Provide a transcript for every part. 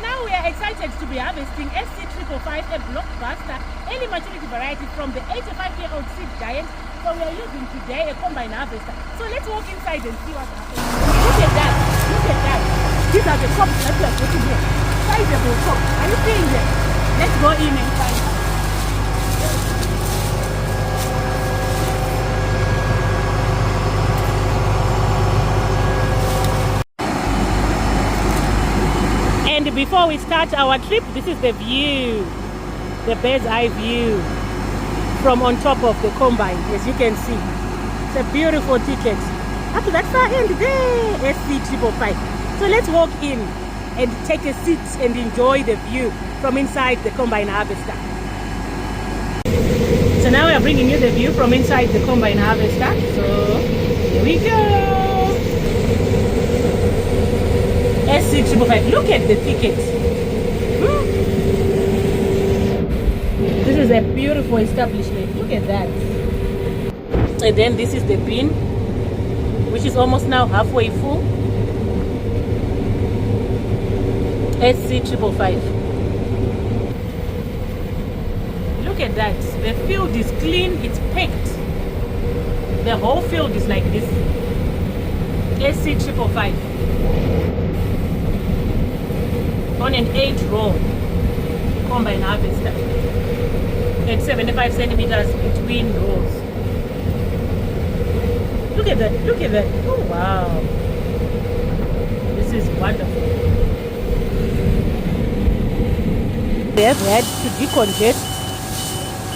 now we are excited to be harvesting SC555, a blockbuster early maturity variety from the 85-year-old seed giant. So we are using today a combine harvester. So let's walk inside and see what's happening. Look at that. Look at that. These are the crops that we are putting here. Sizable crops. Are you seeing them? Let's go in and find out. And before we start our trip, this is the view, the bird's eye view from on top of the combine, as you can see. It's a beautiful ticket. Up to that far end there, SC555. So let's walk in and take a seat and enjoy the view from inside the combine harvester. So now we are bringing you the view from inside the combine harvester. So here we go. SC555. Look at the ticket. This is a beautiful establishment. Look at that. And then this is the bin, which is almost now halfway full. SC555. Look at that. The field is clean. It's packed. The whole field is like this. SC555. On an 8-row combine harvester at 75 centimeters between rows. Look at that, look at that. Oh wow, this is wonderful. They have had to decongest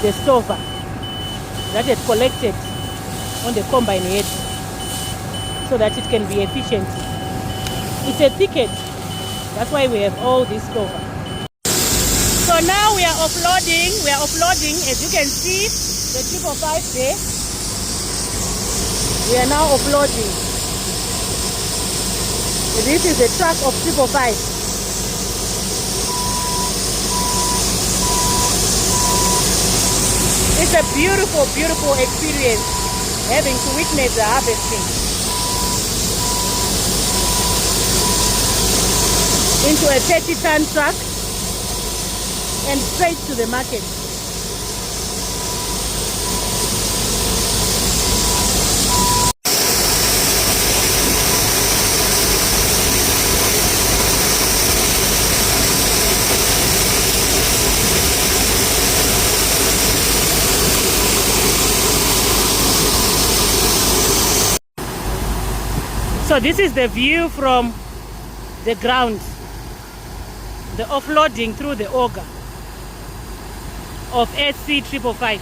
the stover that had collected on the combine head so that it can be efficient. It's a thicket. That's why we have all this stover. So now we are offloading. We are offloading, as you can see, the 555 there. We are now offloading. This is the truck of 555. It's a beautiful, beautiful experience having to witness the harvesting into a 30-ton truck and straight to the market. So this is the view from the ground. The offloading through the auger of SC555.